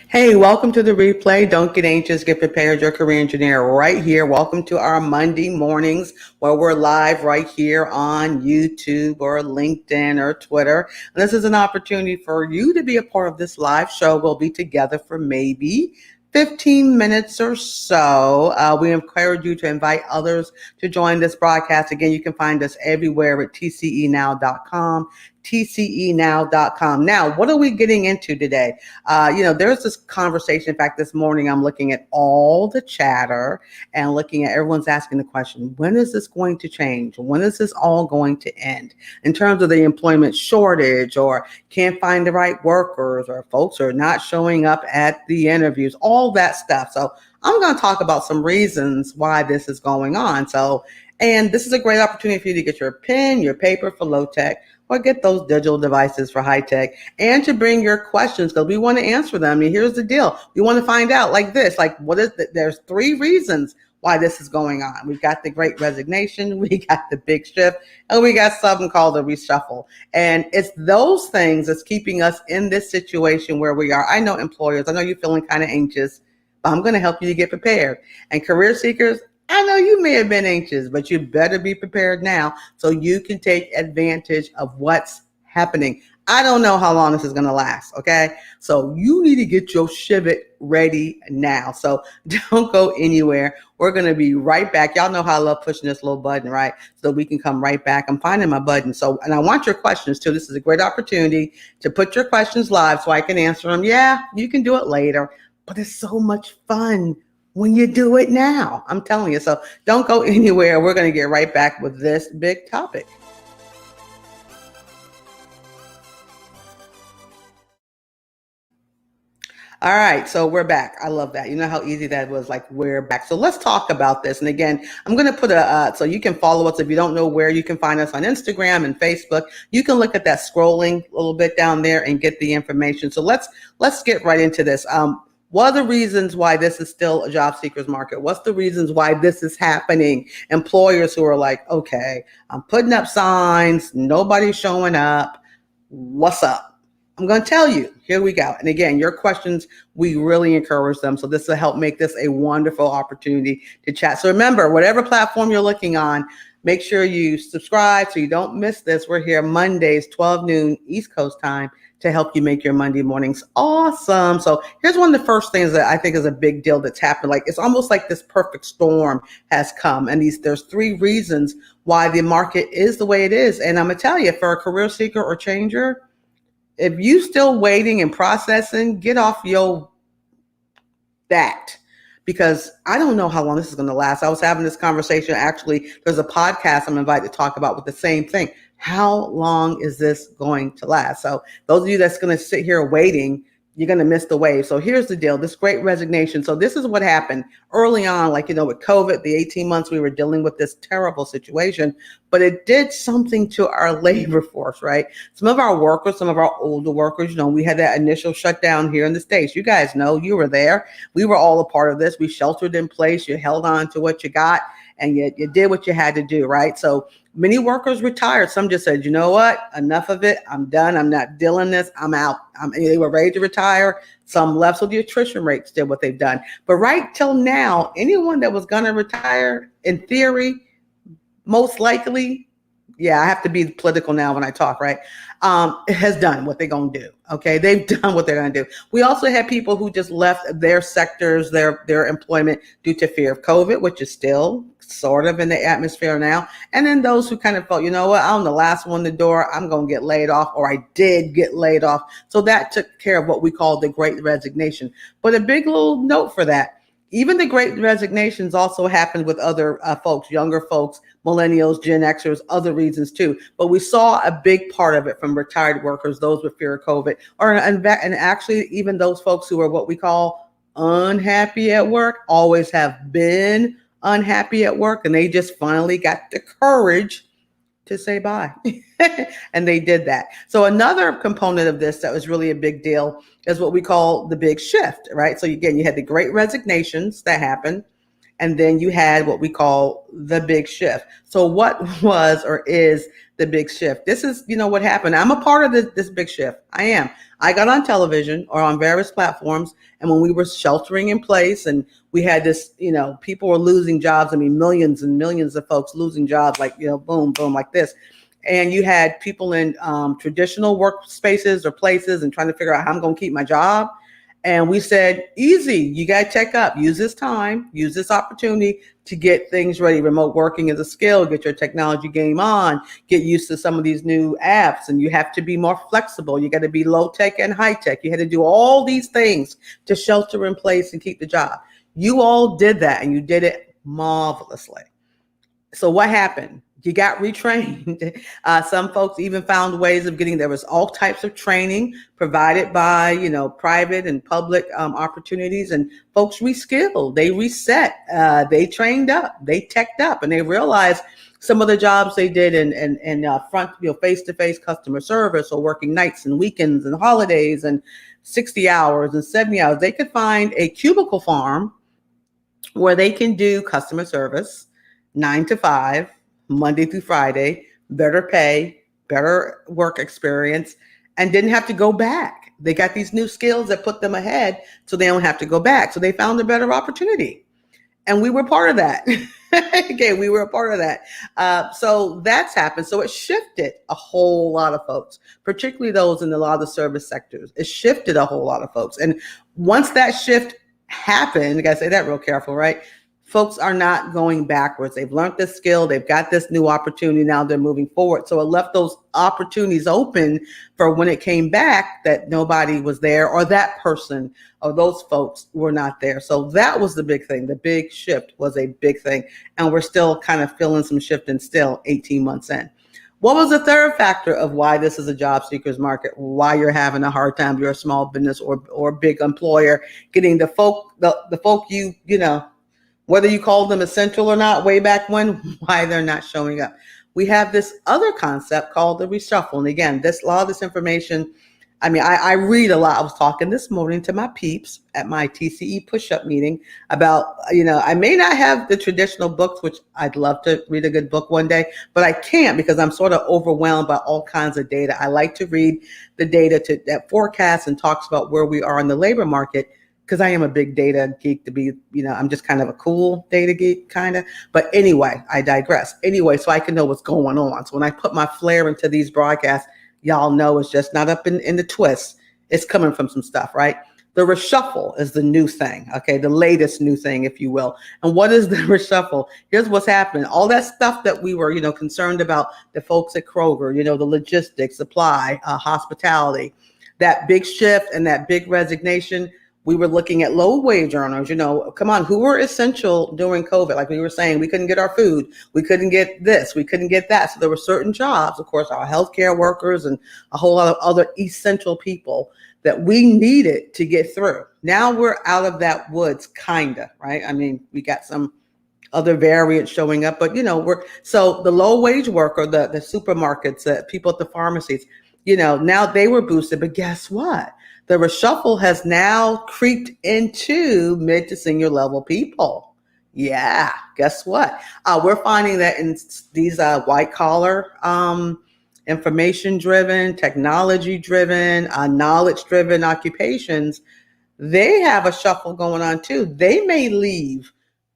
Hey, welcome to the replay. Don't get anxious, get prepared. Your career engineer right here. Welcome to our Monday mornings where we're live right here on YouTube or LinkedIn or Twitter. And this is an opportunity for you to be a part of this live show. We'll be together for maybe 15 minutes or so. We encourage you to invite others to join this broadcast. Again, you can find us everywhere at tcenow.com. tcenow.com. Now, what are we getting into today? There's this conversation. In fact, this morning I'm looking at all the chatter and looking at everyone's asking the question, when is this going to change? When is this all going to end? In terms of the employment shortage, or can't find the right workers, or folks are not showing up at the interviews, all that stuff. So I'm going to talk about some reasons why this is going on. And this is a great opportunity for you to get your pen, your paper for low tech, or get those digital devices for high tech, and to bring your questions because we want to answer them. And here's the deal. We want to find out there's 3 reasons why this is going on. We've got the Great Resignation, we got the big shift, and we got something called the Reshuffle. And it's those things that's keeping us in this situation where we are. I know employers, I know you're feeling kind of anxious, but I'm going to help you to get prepared. And career seekers, I know you may have been anxious, but you better be prepared now so you can take advantage of what's happening. I don't know how long this is going to last, okay? So you need to get your shivit ready now. So don't go anywhere. We're going to be right back. Y'all know how I love pushing this little button, right? So we can come right back. I'm finding my button. And I want your questions too. This is a great opportunity to put your questions live so I can answer them. Yeah, you can do it later, but it's so much fun when you do it now. I'm telling you. So don't go anywhere. We're going to get right back with this big topic. All right, so we're back. I love that. You know how easy that was, like we're back. So let's talk about this. And again, I'm going to put so you can follow us. If you don't know where, you can find us on Instagram and Facebook. You can look at that scrolling a little bit down there and get the information. So let's get right into this. What are the reasons why this is still a job seekers market? What's the reasons why this is happening? Employers who are like, okay, I'm putting up signs, nobody's showing up. What's up? I'm going to tell you. Here we go. And again, your questions, we really encourage them. So this will help make this a wonderful opportunity to chat. So remember, whatever platform you're looking on, make sure you subscribe so you don't miss this. We're here Mondays, 12 noon East Coast time, to help you make your Monday mornings awesome. So here's one of the first things that I think is a big deal that's happened. Like, it's almost like this perfect storm has come. And there's 3 reasons why the market is the way it is. And I'm going to tell you, for a career seeker or changer, if you still waiting and processing, get off that, because I don't know how long this is going to last. I was having this conversation. Actually, there's a podcast I'm invited to talk about with the same thing. How long is this going to last? So those of you that's going to sit here waiting, you're going to miss the wave. So here's the deal, this Great Resignation. So this is what happened early on, with COVID, the 18 months we were dealing with this terrible situation, but it did something to our labor force, right? Some of our workers, some of our older workers, we had that initial shutdown here in the States. You guys know, you were there. We were all a part of this. We sheltered in place. You held on to what you got, and you did what you had to do, right? So many workers retired. Some just said, you know what, enough of it. I'm done. I'm not dealing this. I'm out. They were ready to retire. Some left, so the attrition rates did what they've done. But right till now, anyone that was going to retire, in theory, most likely, yeah, I have to be political now when I talk, right? Has done what they're going to do. Okay, they've done what they're going to do. We also had people who just left their sectors, their employment due to fear of COVID, which is still sort of in the atmosphere now. And then those who kind of felt, you know what, I'm the last one in the door, I'm going to get laid off, or I did get laid off. So that took care of what we call the Great Resignation. But a big little note for that, even the Great Resignations also happened with other folks, younger folks, millennials, Gen Xers, other reasons too. But we saw a big part of it from retired workers, those with fear of COVID, and actually even those folks who are what we call unhappy at work, always have been unhappy at work, and they just finally got the courage to say bye. And they did that. So another component of this that was really a big deal is what we call the big shift, right? So again, you had the Great Resignations that happened. And then you had what we call the big shift. So what was or is the big shift? This is, what happened. I'm a part of this big shift. I am. I got on television or on various platforms. And when we were sheltering in place and we had this, people were losing jobs. I mean, millions and millions of folks losing jobs, like, boom, boom, like this. And you had people in traditional workspaces or places and trying to figure out how I'm going to keep my job. And we said, easy, you got to check up, use this time, use this opportunity to get things ready. Remote working is a skill, get your technology game on, get used to some of these new apps, and you have to be more flexible. You got to be low tech and high tech. You had to do all these things to shelter in place and keep the job. You all did that, and you did it marvelously. So what happened? You got retrained. Some folks even found ways of there was all types of training provided by, private and public opportunities, and folks reskilled, they reset, they trained up, they teched up, and they realized some of the jobs they did in front, face-to-face customer service or working nights and weekends and holidays and 60 hours and 70 hours, they could find a cubicle farm where they can do customer service 9 to 5, Monday through Friday, better pay, better work experience, and didn't have to go back. They got these new skills that put them ahead, so they don't have to go back. So they found a better opportunity. And we were part of that. Okay, we were a part of that. So that's happened. So it shifted a whole lot of folks, particularly those in a lot of the service sectors. It shifted a whole lot of folks. And once that shift happened, I gotta say that real careful, right? Folks are not going backwards. They've learned this skill. They've got this new opportunity. Now they're moving forward. So it left those opportunities open for when it came back that nobody was there, or that person or those folks were not there. So that was the big thing. The big shift was a big thing. And we're still kind of feeling some shifting still 18 months in. What was the third factor of why this is a job seekers market? Why you're having a hard time? You're a small business or big employer getting the folk whether you call them essential or not way back when, why they're not showing up. We have this other concept called the reshuffle. And again, a lot of this information, I read a lot. I was talking this morning to my peeps at my TCE push-up meeting about, I may not have the traditional books, which I'd love to read a good book one day, but I can't because I'm sort of overwhelmed by all kinds of data. I like to read the data that forecasts and talks about where we are in the labor market, because I am a big data geek to be, I'm just kind of a cool data geek kind of. But anyway, I digress. Anyway, so I can know what's going on. So when I put my flair into these broadcasts, y'all know it's just not up in the twist. It's coming from some stuff, right? The reshuffle is the new thing, okay? The latest new thing, if you will. And what is the reshuffle? Here's what's happening. All that stuff that we were, concerned about, the folks at Kroger, the logistics, supply, hospitality, that big shift and that big resignation. We were looking at low wage earners, come on, who were essential during COVID? Like we were saying, we couldn't get our food. We couldn't get this. We couldn't get that. So there were certain jobs, of course, our healthcare workers and a whole lot of other essential people that we needed to get through. Now we're out of that woods, kind of, right? We got some other variants showing up, but, so the low wage worker, the supermarkets, people at the pharmacies, now they were boosted. But guess what? The reshuffle has now creeped into mid to senior level people. Yeah, guess what? We're finding that in these white collar, information driven, technology driven, knowledge driven occupations, they have a shuffle going on too. They may leave.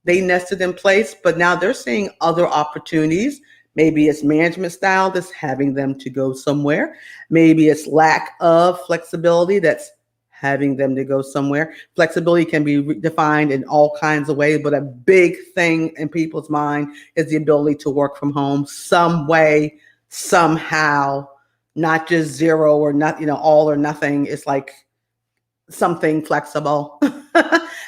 They nested in place, but now they're seeing other opportunities. Maybe it's management style that's having them to go somewhere. Maybe it's lack of flexibility that's having them to go somewhere. Flexibility can be defined in all kinds of ways, but a big thing in people's mind is the ability to work from home some way, somehow, not just zero or not, all or nothing. It's like something flexible.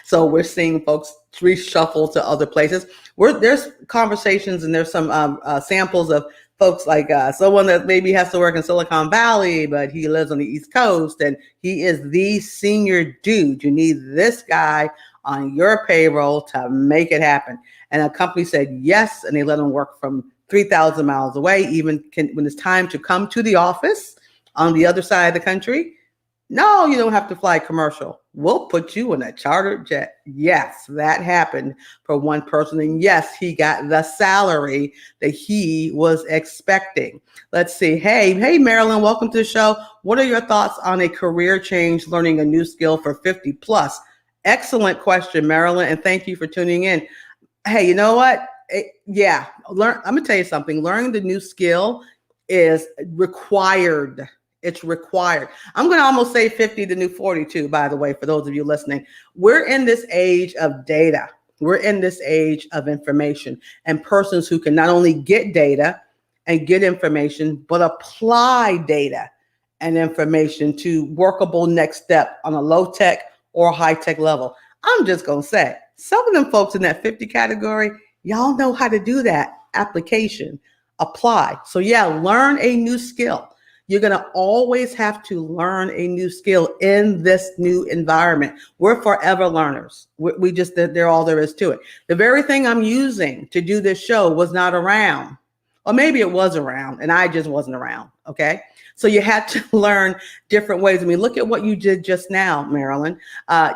So we're seeing folks reshuffle to other places. There's conversations and there's some samples of folks like someone that maybe has to work in Silicon Valley, but he lives on the East Coast and he is the senior dude. You need this guy on your payroll to make it happen. And a company said yes, and they let him work from 3,000 miles away, when it's time to come to the office on the other side of the country. No, you don't have to fly commercial. We'll put you in a chartered jet. Yes, that happened for one person. And yes, he got the salary that he was expecting. Let's see. Hey, Marilyn, welcome to the show. What are your thoughts on a career change, learning a new skill for 50 plus? Excellent question, Marilyn. And thank you for tuning in. Hey, you know what? Yeah, I'm gonna tell you something. Learning the new skill is required. It's required. I'm gonna almost say 50, the new 42, by the way, for those of you listening. We're in this age of data. We're in this age of information and persons who can not only get data and get information, but apply data and information to workable next step on a low tech or high tech level. I'm just gonna say, some of them folks in that 50 category, y'all know how to do that. Application, apply. So yeah, learn a new skill. You're going to always have to learn a new skill in this new environment. We're forever learners. We just, they're all there is to it. The very thing I'm using to do this show was not around, or maybe it was around and I just wasn't around. Okay. So you had to learn different ways. I mean, look at what you did just now, Marilyn.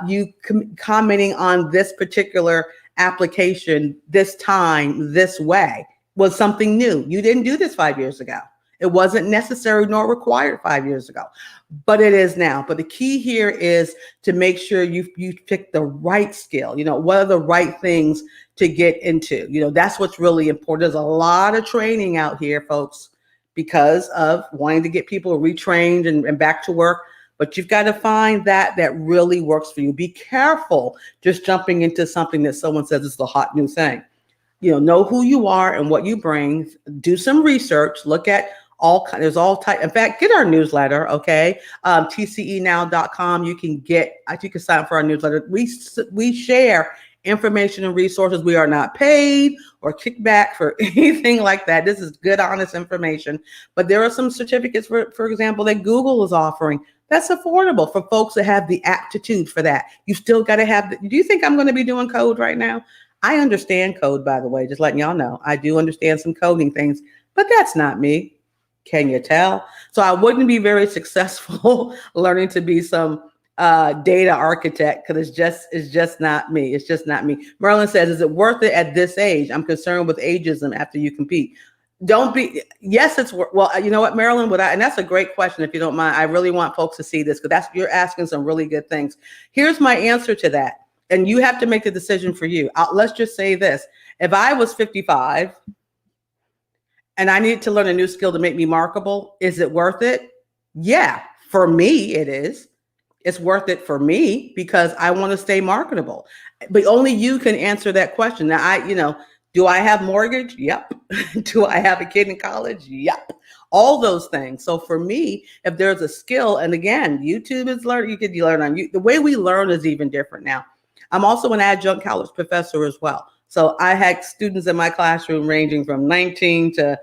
You commenting on this particular application, this time, this way was something new. You didn't do this 5 years ago. It wasn't necessary nor required 5 years ago, but it is now. But the key here is to make sure you pick the right skill. You know, what are the right things to get into? You know, that's what's really important. There's a lot of training out here, folks, because of wanting to get people retrained and back to work. But you've got to find that really works for you. Be careful just jumping into something that someone says is the hot new thing. You know who you are and what you bring. Do some research. Look at there's all type. In fact, get our newsletter, okay? TCEnow.com. You can sign up for our newsletter. We share information and resources. We are not paid or kicked back for anything like that. This is good, honest information. But there are some certificates, for example, that Google is offering. That's affordable for folks that have the aptitude for that. You still got to have. Do you think I'm going to be doing code right now? I understand code, by the way, just letting y'all know. I do understand some coding things, but that's not me. Can you tell? So I wouldn't be very successful learning to be some data architect because it's just not me. It's just not me. Merlin says, is it worth it at this age? I'm concerned with ageism after you compete. Don't be. Yes, it's well. You know what, Marilyn? And that's a great question. If you don't mind, I really want folks to see this because you're asking some really good things. Here's my answer to that, and you have to make the decision for you. Let's just say this: if I was 55 and I needed to learn a new skill to make me marketable, is it worth it? Yeah, for me, it is. It's worth it for me because I want to stay marketable. But only you can answer that question. Now, do I have mortgage? Yep. Do I have a kid in college? Yep. All those things. So for me, if there's a skill, and again, YouTube is learning, you learn on you. The way we learn is even different now. I'm also an adjunct college professor as well. So I had students in my classroom ranging from 19 to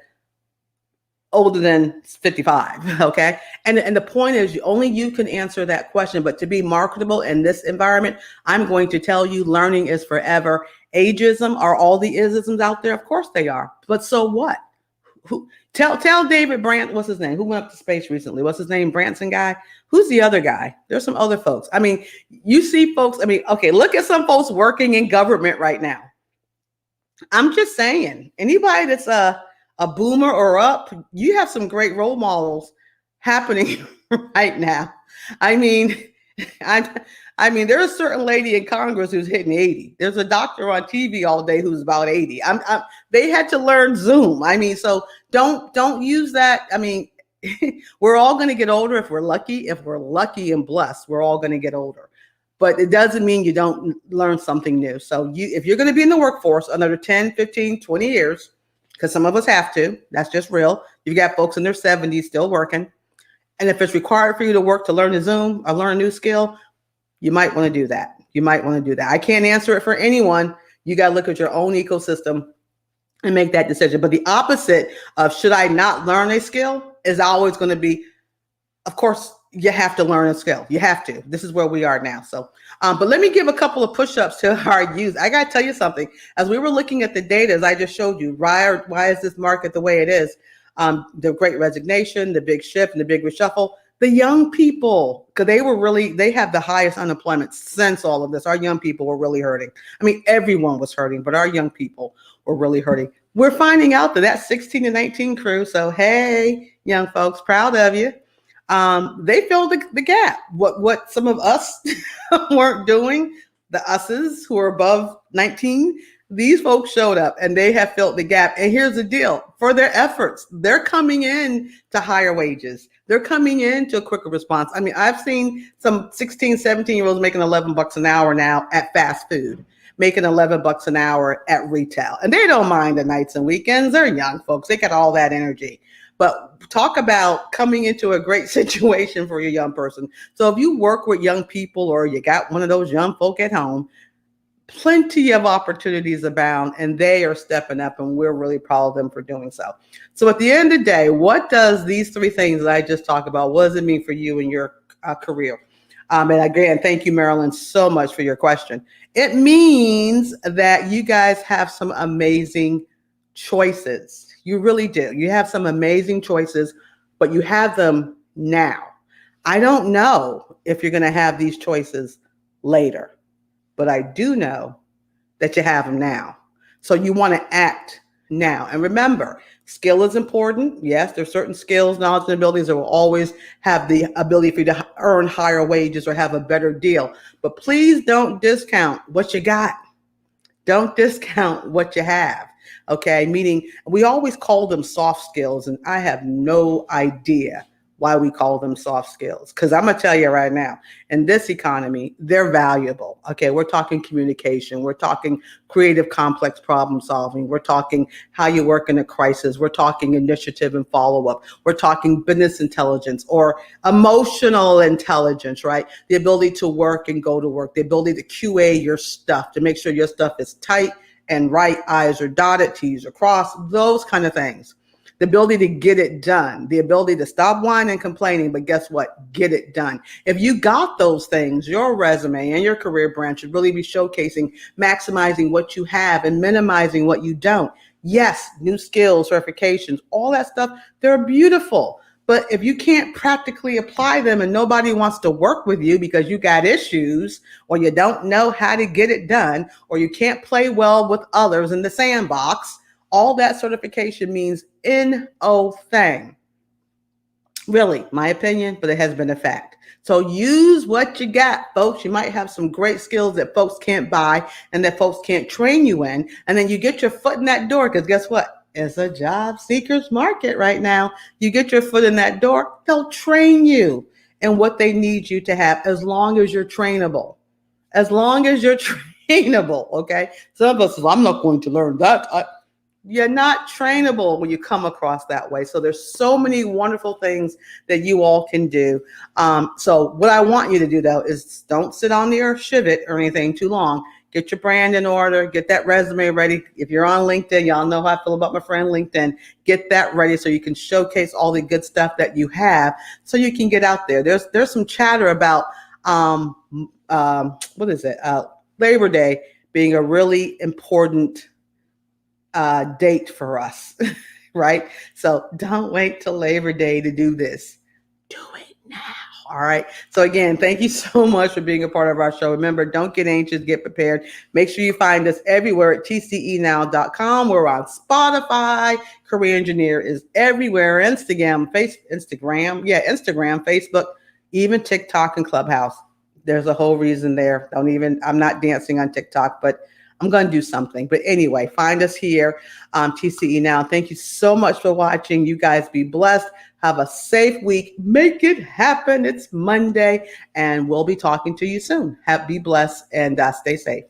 older than 55. Okay. And the point is only you can answer that question, but to be marketable in this environment, I'm going to tell you learning is forever. Ageism, are all the isms out there? Of course they are, but so what? Tell David Brandt, what's his name? Who went up to space recently? What's his name? Branson guy? Who's the other guy? There's some other folks. I mean, you see folks, okay, look at some folks working in government right now. I'm just saying, anybody that's a boomer or up, you have some great role models happening right now. I mean, there's a certain lady in Congress who's hitting 80. There's a doctor on TV all day who's about 80. They had to learn Zoom. So don't use that. We're all going to get older if we're lucky. If we're lucky and blessed, we're all going to get older. But it doesn't mean you don't learn something new. So if you're going to be in the workforce another 10, 15, 20 years, because some of us have to, that's just real. You've got folks in their 70s still working. And if it's required for you to work to learn a Zoom or learn a new skill, you might want to do that. I can't answer it for anyone. You got to look at your own ecosystem and make that decision. But the opposite of should I not learn a skill is always going to be, of course, you have to learn a skill. You have to. This is where we are now. So, but let me give a couple of push-ups to our youth. I got to tell you something. As we were looking at the data, as I just showed you, why is this market the way it is? The Great Resignation, the big shift, and the big reshuffle. The young people, because they have the highest unemployment since all of this. Our young people were really hurting. I mean, everyone was hurting, but our young people were really hurting. We're finding out that 16 to 19 crew, so hey, young folks, proud of you. They filled the gap. What some of us weren't doing, the us's who are above 19, these folks showed up and they have filled the gap. And here's the deal, for their efforts, they're coming in to higher wages. They're coming in to a quicker response. I mean, I've seen some 16, 17-year-olds making $11 an hour now at fast food, making $11 an hour at retail. And they don't mind the nights and weekends. They're young folks. They got all that energy. But talk about coming into a great situation for your young person. So if you work with young people or you got one of those young folk at home, plenty of opportunities abound, and they are stepping up, and we're really proud of them for doing so. So at the end of the day, what does these three things that I just talked about, what does it mean for you in your career? And again, thank you, Marilyn, so much for your question. It means that you guys have some amazing choices. You really do. You have some amazing choices, but you have them now. I don't know if you're going to have these choices later, but I do know that you have them now. So you want to act now. And remember, skill is important. Yes, there's certain skills, knowledge, and abilities that will always have the ability for you to earn higher wages or have a better deal. But please don't discount what you got. Don't discount what you have. Okay, meaning we always call them soft skills, and I have no idea why we call them soft skills. Because I'm gonna tell you right now, in this economy, they're valuable. Okay, we're talking communication, we're talking creative, complex problem solving, we're talking how you work in a crisis, we're talking initiative and follow-up, we're talking business intelligence or emotional intelligence, right? The ability to work and go to work, the ability to QA your stuff, to make sure your stuff is tight and right, I's are dotted, T's are crossed, those kind of things. The ability to get it done, the ability to stop whining and complaining, but guess what? Get it done. If you got those things, your resume and your career brand should really be showcasing, maximizing what you have and minimizing what you don't. Yes, new skills, certifications, all that stuff, they're beautiful. But if you can't practically apply them and nobody wants to work with you because you got issues or you don't know how to get it done or you can't play well with others in the sandbox, all that certification means no thing. Really, my opinion, but it has been a fact. So use what you got, folks. You might have some great skills that folks can't buy and that folks can't train you in. And then you get your foot in that door because guess what? It's a job seeker's market right now. You get your foot in that door, they'll train you in what they need you to have as long as you're trainable. As long as you're trainable, okay? Some of us, I'm not going to learn that. You're not trainable when you come across that way. So there's so many wonderful things that you all can do. So what I want you to do, though, is don't sit on your shivet or anything too long. Get your brand in order. Get that resume ready. If you're on LinkedIn, y'all know how I feel about my friend LinkedIn. Get that ready so you can showcase all the good stuff that you have so you can get out there. There's some chatter about, Labor Day being a really important date for us, right? So don't wait till Labor Day to do this. Do it now. All right. So again, thank you so much for being a part of our show. Remember, don't get anxious, get prepared. Make sure you find us everywhere at tcenow.com. We're on Spotify. Career Engineer is everywhere. Instagram, Facebook, even TikTok and Clubhouse. There's a whole reason there. I'm not dancing on TikTok, but I'm going to do something. But anyway, find us here on TCE Now. Thank you so much for watching. You guys be blessed. Have a safe week. Make it happen. It's Monday, and we'll be talking to you soon. Be blessed and stay safe.